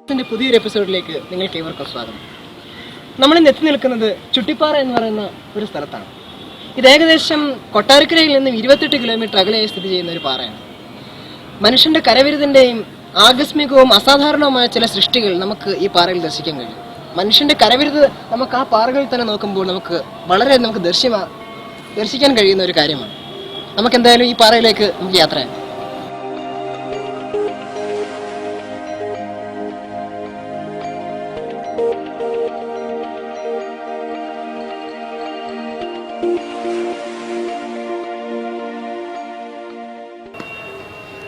പുതിയൊരു എപ്പിസോഡിലേക്ക് നിങ്ങൾക്ക് ഏവർക്കും സ്വാഗതം. നമ്മളിന്ന് എത്തി നിൽക്കുന്നത് ചുട്ടിപ്പാറ എന്ന് പറയുന്ന ഒരു സ്ഥലത്താണ്. ഇത് ഏകദേശം കൊട്ടാരക്കരയിൽ നിന്നും 28 കിലോമീറ്റർ അകലെയായി സ്ഥിതി ചെയ്യുന്ന ഒരു പാറയാണ്. മനുഷ്യൻ്റെ കരവിരുതിൻ്റെയും ആകസ്മികവും അസാധാരണവുമായ ചില സൃഷ്ടികൾ നമുക്ക് ഈ പാറയിൽ ദർശിക്കാൻ കഴിയും. മനുഷ്യൻ്റെ കരവിരുത് നമുക്ക് ആ പാറകളിൽ തന്നെ നോക്കുമ്പോൾ വളരെ ദർശിക്കാൻ കഴിയുന്ന ഒരു കാര്യമാണ്. നമുക്കെന്തായാലും ഈ പാറയിലേക്ക് നമുക്ക് യാത്ര ചെയ്യാം.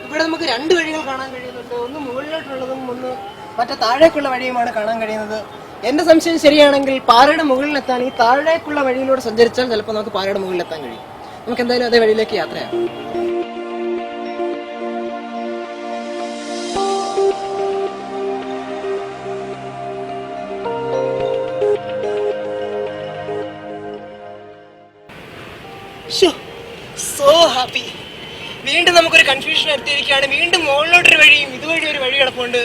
ഇവിടെ നമുക്ക് രണ്ട് വഴികൾ കാണാൻ കഴിയുന്നുണ്ട്. ഒന്ന് മുകളിലോട്ടുള്ളതും ഒന്ന് മറ്റേ താഴേക്കുള്ള വഴിയുമാണ് കാണാൻ കഴിയുന്നത്. എന്റെ സംശയം ശരിയാണെങ്കിൽ പാറയുടെ മുകളിലെത്താൻ ഈ താഴേക്കുള്ള വഴിയിലൂടെ സഞ്ചരിച്ചാൽ ചിലപ്പോൾ നമുക്ക് പാറയുടെ മുകളിലെത്താൻ കഴിയും. നമുക്ക് എന്തായാലും അതേ വഴിയിലേക്ക് യാത്രയാക്കാം. So happy. വീണ്ടും നമുക്കൊരു കൺഫ്യൂഷൻ എത്തിയിരിക്കുകയാണ്. വീണ്ടും മുകളിലോട്ടൊരു വഴിയും ഇതുവഴി ഒരു വഴി കിടപ്പുണ്ട്.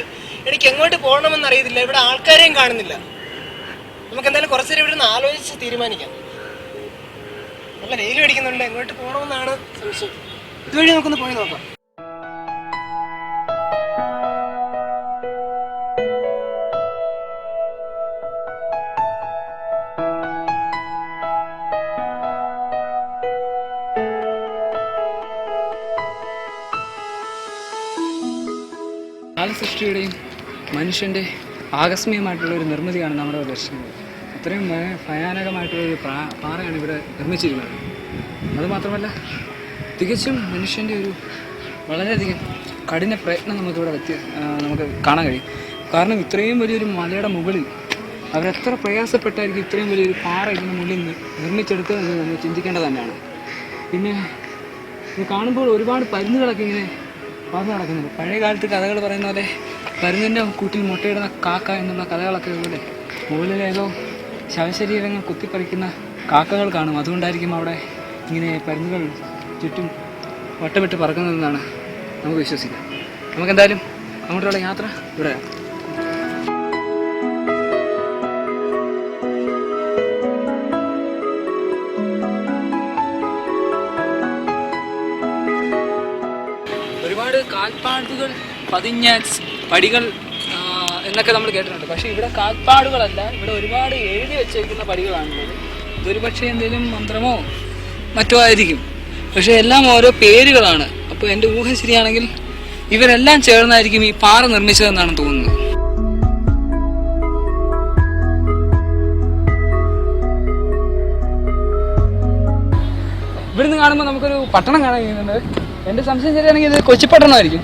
എനിക്ക് എങ്ങോട്ട് പോകണമെന്ന് അറിയത്തില്ല. ഇവിടെ ആൾക്കാരെയും കാണുന്നില്ല. നമുക്ക് എന്തായാലും കുറച്ചേരം ഇവിടെ നിന്ന് ആലോചിച്ച് തീരുമാനിക്കാം. നല്ല വെയിൽ അടിക്കുന്നുണ്ട്. എങ്ങോട്ട് പോകണമെന്നാണ് സംശയം. ഇതുവഴി നമുക്കൊന്ന് പോയി നോക്കാം. സൃഷ്ടിയുടെയും മനുഷ്യൻ്റെ ആകസ്മികമായിട്ടുള്ള ഒരു നിർമ്മിതിയാണ് നമ്മുടെ ദർശിക്കുന്നത്. അത്രയും ഭയാനകമായിട്ടുള്ളൊരു പാറയാണ് ഇവിടെ നിർമ്മിച്ചിരിക്കുന്നത്. അതുമാത്രമല്ല, തികച്ചും മനുഷ്യൻ്റെ ഒരു വളരെയധികം കഠിന പ്രയത്നം നമുക്ക് കാണാൻ കഴിയും. കാരണം ഇത്രയും വലിയൊരു മലയുടെ മുകളിൽ അവരെത്ര പ്രയാസപ്പെട്ടായിരിക്കും ഇത്രയും വലിയൊരു പാറ ഇതിന് മുകളിൽ നിർമ്മിച്ചെടുത്തത് എന്ന് നമ്മൾ ചിന്തിക്കേണ്ടത് തന്നെയാണ്. പിന്നെ ഇത് കാണുമ്പോൾ ഒരുപാട് പരുന്നുകളൊക്കെ ഇങ്ങനെ പാർന്ന് നടക്കുന്നുണ്ട്. പഴയ കാലത്ത് കഥകൾ പറയുന്ന പോലെ പരുന്നിൻ്റെ കൂട്ടിൽ മുട്ടയിടുന്ന കാക്ക എന്നുള്ള കഥകളൊക്കെ പോലെ മുകളിലേതോ ശവശരീരങ്ങൾ കുത്തിപ്പറിക്കുന്ന കാക്കകൾ കാണും. അതുകൊണ്ടായിരിക്കും അവിടെ ഇങ്ങനെ പരുന്നുകൾ ചുറ്റും വട്ടമിട്ട് പറക്കുന്നതെന്നാണ് നമുക്ക് വിശ്വസിക്കാം. നമുക്കെന്തായാലും അങ്ങോട്ടുള്ള യാത്ര ഇവിടെ. ഒരുപാട് കാൽപ്പാടുകൾ പതിഞ്ഞ പടികൾ എന്നൊക്കെ നമ്മൾ കേട്ടിട്ടുണ്ട്. പക്ഷേ ഇവിടെ കാൽപ്പാടുകളല്ല, ഇവിടെ ഒരുപാട് എഴുതി വെച്ചേക്കുന്ന പടികളാണുള്ളത്. ഇതൊരു പക്ഷേ എന്തെങ്കിലും മന്ത്രമോ മറ്റോ ആയിരിക്കും. പക്ഷേ എല്ലാം ഓരോ പേരുകളാണ്. അപ്പോൾ എൻ്റെ ഊഹം ശരിയാണെങ്കിൽ ഇവരെല്ലാം ചേർന്നായിരിക്കും ഈ പാറ നിർമ്മിച്ചതെന്നാണ് തോന്നുന്നത്. ഇവിടുന്ന് കാണുമ്പോൾ നമുക്കൊരു പട്ടണം കാണാൻ കഴിയുന്നുണ്ട്. എൻ്റെ സംശയം ശരിയാണെങ്കിൽ ഇത് കൊച്ചിപ്പട്ടണമായിരിക്കും.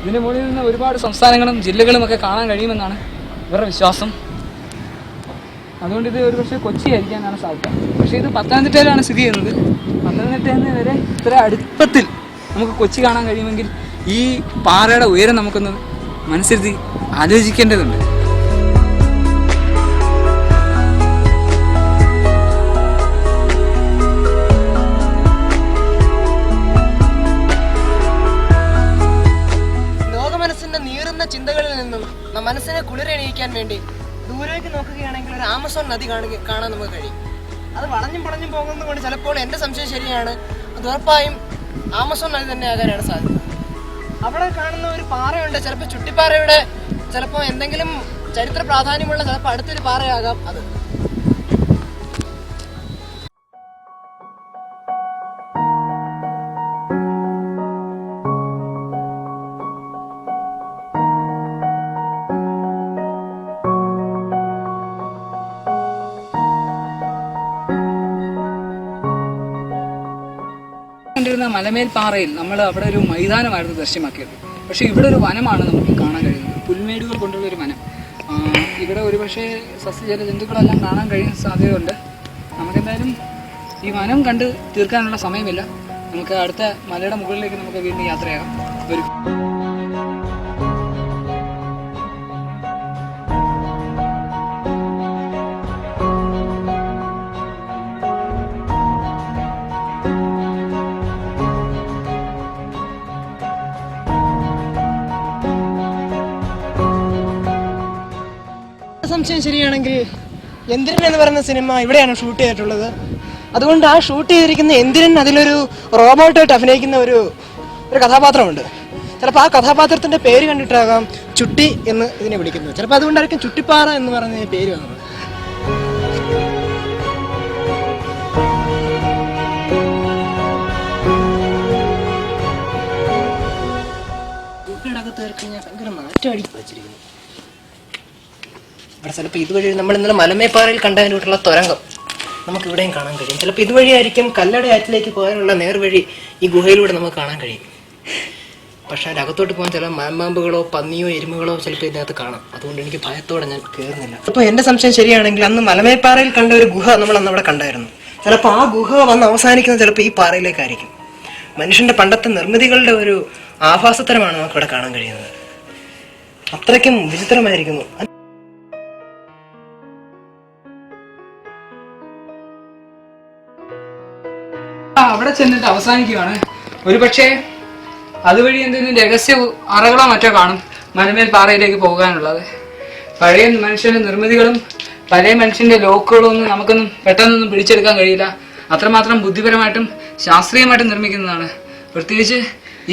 ഇതിൻ്റെ മുകളിൽ നിന്ന് ഒരുപാട് സംസ്ഥാനങ്ങളും ജില്ലകളും ഒക്കെ കാണാൻ കഴിയുമെന്നാണ് ഇവരുടെ വിശ്വാസം. അതുകൊണ്ട് ഇത് ഒരു പക്ഷേ കൊച്ചി ആയിരിക്കാനാണ് സാധ്യത. പക്ഷേ ഇത് പത്തനംതിട്ടയിലാണ് സ്ഥിതി ചെയ്യുന്നത്. പത്തനംതിട്ടയിൽ നിന്ന് വരെ ഇത്ര അടുപ്പത്തിൽ നമുക്ക് കൊച്ചി കാണാൻ കഴിയുമെങ്കിൽ ഈ പാറയുടെ ഉയരം നമുക്കൊന്ന് മനസ്സിരുത്തി ആലോചിക്കേണ്ടതുണ്ട്. ചിന്തകളിൽ നിന്നും മനസ്സിനെ കുളിരണിയിക്കാൻ വേണ്ടി ദൂരേക്ക് നോക്കുകയാണെങ്കിൽ ഒരു ആമസോൺ നദി കാണാൻ നമുക്ക് കഴിയും. അത് വളഞ്ഞും പളഞ്ഞും പോകുന്നതുകൊണ്ട് ചിലപ്പോൾ എൻ്റെ സംശയം ശരിയാണ്, അത് ഉറപ്പായും ആമസോൺ നദി തന്നെ ആകാനാണ് സാധ്യത. അവിടെ കാണുന്ന ഒരു പാറയുണ്ട്, ചിലപ്പോൾ ചുട്ടിപ്പാറയുടെ ചിലപ്പോൾ എന്തെങ്കിലും ചരിത്ര പ്രാധാന്യമുള്ള ചിലപ്പോൾ അടുത്തൊരു പാറയാകാം അത്. മലമേൽ പാറയിൽ നമ്മൾ അവിടെ ഒരു മൈതാനമായിരുന്നു ദൃശ്യമാക്കിയത്. പക്ഷേ ഇവിടെ ഒരു വനമാണ് നമുക്ക് കാണാൻ കഴിയുന്നത്. പുൽമേടുകൾ കൊണ്ടുള്ളൊരു വനം. ഇവിടെ ഒരുപക്ഷെ സസ്യജല ജന്തുക്കളെല്ലാം കാണാൻ കഴിയുന്ന സാധ്യതയുണ്ട്. നമുക്കെന്തായാലും ഈ വനം കണ്ട് തീർക്കാനുള്ള സമയമില്ല. നമുക്ക് അടുത്ത മലയുടെ മുകളിലേക്ക് നമുക്ക് വീണ്ടും യാത്രയാകാം. വരും. സംശയം ശരിയാണെങ്കിൽ എന്തിരൻ എന്ന് പറയുന്ന സിനിമ ഇവിടെയാണ് ഷൂട്ട് ചെയ്തിട്ടുള്ളത്. അതുകൊണ്ട് ആ ഷൂട്ട് ചെയ്തിരിക്കുന്ന എന്തിരൻ അതിലൊരു റോബോട്ടായിട്ട് അഭിനയിക്കുന്ന ഒരു കഥാപാത്രമുണ്ട്. ചിലപ്പോൾ ആ കഥാപാത്രത്തിൻ്റെ പേര് കണ്ടിട്ടാകാം ചുട്ടി എന്ന് ഇതിനെ വിളിക്കുന്നത്. ചിലപ്പോൾ അതുകൊണ്ടായിരിക്കും ചുട്ടിപ്പാറ എന്ന് പറയുന്ന പേര് വന്നത്. ൂട്ടിനകത്ത് കയറി കഴിഞ്ഞാൽ ഭയങ്കര മാറ്റം അടിച്ച് വെച്ചിരിക്കുന്നു. ഇവിടെ ചിലപ്പോൾ ഇതുവഴി നമ്മൾ ഇന്നലെ മലമേപ്പാറയിൽ കണ്ടതിനുള്ള തുരങ്കം നമുക്ക് ഇവിടെയും കാണാൻ കഴിയും. ചിലപ്പോൾ ഇതുവഴിയായിരിക്കും കല്ലട ആറ്റിലേക്ക് പോകാനുള്ള നേർവഴി ഈ ഗുഹയിലൂടെ നമുക്ക് കാണാൻ കഴിയും. പക്ഷേ അതിൻ്റെ അകത്തോട്ട് പോകാൻ ചില മാമ്പാമ്പുകളോ പന്നിയോ എരുമകളോ ചിലപ്പോൾ ഇതിനകത്ത് കാണാം. അതുകൊണ്ട് എനിക്ക് ഭയത്തോടെ ഞാൻ കയറുന്നില്ല. അപ്പോൾ എൻ്റെ സംശയം ശരിയാണെങ്കിൽ അന്ന് മലമേപ്പാറയിൽ കണ്ട ഒരു ഗുഹ നമ്മൾ അന്ന് അവിടെ കണ്ടായിരുന്നു. ചിലപ്പോൾ ആ ഗുഹ വന്ന് അവസാനിക്കുന്നത് ചിലപ്പോൾ ഈ പാറയിലേക്കായിരിക്കും. മനുഷ്യൻ്റെ പണ്ടത്തെ നിർമ്മിതികളുടെ ഒരു ആഭാസത്തരമാണ് നമുക്കിവിടെ കാണാൻ കഴിയുന്നത്. അത്രയ്ക്കും വിചിത്രമായിരിക്കുന്നു. അവിടെ ചെന്നിട്ട് അവസാനിക്കുകയാണ്. ഒരുപക്ഷെ അതുവഴി എന്തെങ്കിലും രഹസ്യ അറകളോ മറ്റോ കാണും മലമേൽ പാറയിലേക്ക് പോകാനുള്ളത്. പഴയ മനുഷ്യന്റെ നിർമ്മിതികളും പഴയ മനുഷ്യന്റെ ലോക്കുകളും ഒന്നും നമുക്കൊന്നും പെട്ടെന്നൊന്നും പിടിച്ചെടുക്കാൻ കഴിയില്ല. അത്രമാത്രം ബുദ്ധിപരമായിട്ടും ശാസ്ത്രീയമായിട്ടും നിർമ്മിക്കുന്നതാണ്. പ്രത്യേകിച്ച്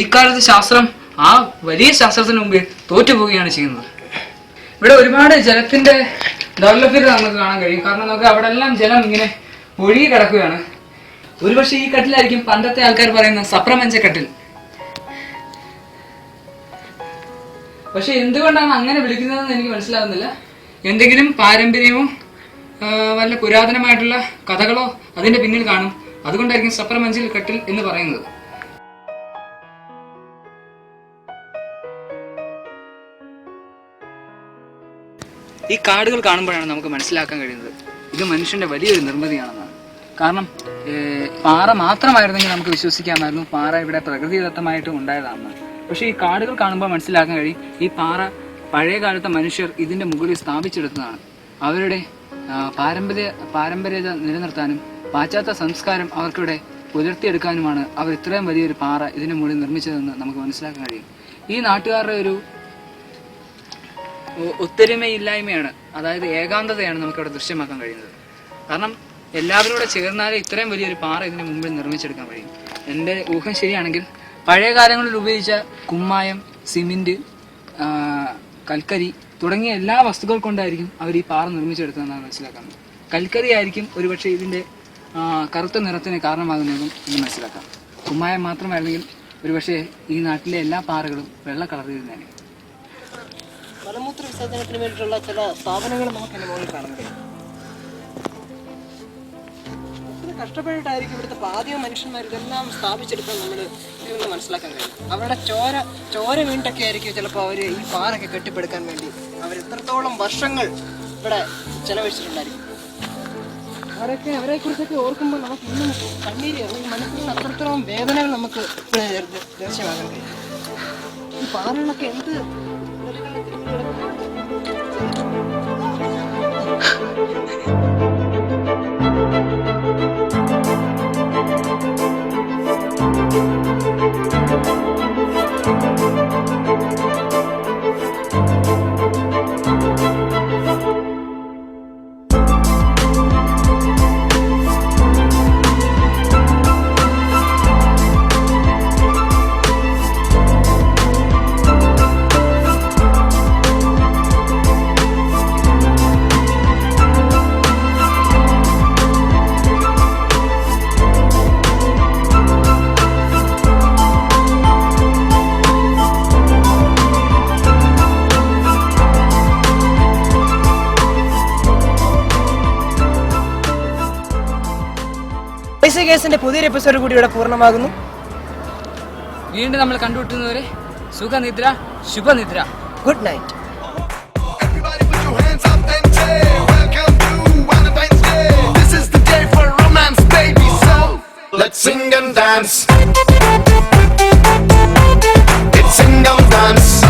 ഈ കാലത്ത് ശാസ്ത്രം ആ വലിയ ശാസ്ത്രത്തിന് മുമ്പിൽ തോറ്റുപോവുകയാണ് ചെയ്യുന്നത്. ഇവിടെ ഒരുപാട് ജലത്തിന്റെ ഡെവലപ്മെന്റ് നമുക്ക് കാണാൻ കഴിയും. കാരണം നമുക്ക് അവിടെ എല്ലാം ജലം ഇങ്ങനെ ഒഴുകി കിടക്കുകയാണ്. ഒരുപക്ഷെ ഈ കട്ടിലായിരിക്കും പണ്ടത്തെ ആൾക്കാർ പറയുന്ന സപ്രമഞ്ചക്കട്ടിൽ. പക്ഷെ എന്തുകൊണ്ടാണ് അങ്ങനെ വിളിക്കുന്നതെന്ന് എനിക്ക് മനസ്സിലാവുന്നില്ല. എന്തെങ്കിലും പാരമ്പര്യമോ വല്ല പുരാതനമായിട്ടുള്ള കഥകളോ അതിന്റെ പിന്നിൽ കാണും. അതുകൊണ്ടായിരിക്കും സപ്രമഞ്ചിൽ കട്ടിൽ എന്ന് പറയുന്നത്. ഈ കാടുകൾ കാണുമ്പോഴാണ് നമുക്ക് മനസ്സിലാക്കാൻ കഴിയുന്നത് ഇത് മനുഷ്യന്റെ വലിയൊരു നിർമ്മിതിയാണെന്നാണ്. കാരണം പാറ മാത്രമായിരുന്നെങ്കിൽ നമുക്ക് വിശ്വസിക്കാമായിരുന്നു പാറ ഇവിടെ പ്രകൃതിദത്തമായിട്ടും ഉണ്ടായതാണെന്ന്. പക്ഷേ ഈ കാടുകൾ കാണുമ്പോൾ മനസ്സിലാക്കാൻ കഴിയും ഈ പാറ പഴയ കാലത്തെ മനുഷ്യർ ഇതിൻ്റെ മുകളിൽ സ്ഥാപിച്ചെടുത്തതാണ്. അവരുടെ പാരമ്പര്യത നിലനിർത്താനും പാശ്ചാത്യ സംസ്കാരം അവർക്കിവിടെ പുലർത്തിയെടുക്കാനുമാണ് അവർ ഇത്രയും വലിയൊരു പാറ ഇതിൻ്റെ മുകളിൽ നിർമ്മിച്ചതെന്ന് നമുക്ക് മനസ്സിലാക്കാൻ കഴിയും. ഈ നാട്ടുകാരുടെ ഒരു ഒത്തൊരുമയില്ലായ്മയാണ്, അതായത് ഏകാന്തതയാണ് നമുക്കിവിടെ ദൃശ്യമാക്കാൻ കഴിയുന്നത്. കാരണം എല്ലാവരും കൂടെ ചേർന്നാലേ ഇത്രയും വലിയൊരു പാറ ഇതിന് മുമ്പിൽ നിർമ്മിച്ചെടുക്കാൻ കഴിയും. എൻ്റെ ഊഹം ശരിയാണെങ്കിൽ പഴയ കാലങ്ങളിൽ ഉപയോഗിച്ച കുമ്മായം, സിമെൻറ്റ്, കൽക്കരി തുടങ്ങിയ എല്ലാ വസ്തുക്കൾ കൊണ്ടായിരിക്കും അവർ ഈ പാറ നിർമ്മിച്ചെടുത്തതെന്നാണ് മനസ്സിലാക്കുന്നത്. കൽക്കരി ആയിരിക്കും ഒരുപക്ഷെ ഇതിൻ്റെ കറുത്ത നിറത്തിന് കാരണമാകുന്നതും എന്ന് മനസ്സിലാക്കാം. കുമ്മായം മാത്രമായിരുന്നെങ്കിൽ ഒരുപക്ഷെ ഈ നാട്ടിലെ എല്ലാ പാറകളും വെള്ള കളറിൽ തന്നെ. മലമൂത്ര വിസർജനത്തിന് വേണ്ടിയിട്ടുള്ള ചില സ്ഥാപനങ്ങൾ നമുക്ക് എൻ്റെ മുകളിൽ കാണാൻ കഴിയും. കഷ്ടപ്പെട്ടിട്ടായിരിക്കും ഇവിടുത്തെ പാതിയ മനുഷ്യന്മാർ ഇതെല്ലാം സ്ഥാപിച്ചെടുക്കാൻ നമ്മൾ ഇതൊന്ന് മനസ്സിലാക്കാൻ കഴിയും. അവരുടെ ചോര വീണ്ടൊക്കെ ആയിരിക്കും ചിലപ്പോൾ അവർ ഈ പാറൊക്കെ കെട്ടിപ്പടുക്കാൻ വേണ്ടി അവർ എത്രത്തോളം വർഷങ്ങൾ ഇവിടെ ചെലവഴിച്ചിട്ടുണ്ടായിരിക്കും. അവരെക്കുറിച്ചൊക്കെ ഓർക്കുമ്പോൾ നമുക്ക് ഇന്നും കണ്ണീര് അല്ലെങ്കിൽ മനസ്സിൽ അത്രത്തോളം വേദനകൾ നമുക്ക് ദൃശ്യമാക്കാൻ കഴിയും. ഈ പാറകളൊക്കെ എന്ത് കേസിന്റെ പുതിയൊരു എപ്പിസോഡ് കൂടി ഇവിടെ പൂർണ്ണമാകുന്നു. വീണ്ടും നമ്മൾ കണ്ടുമുട്ടുന്നവരെ സുഖനിദ്ര, ശുഭനിദ്ര. Good night. Let's sing and dance. It's sing and dance.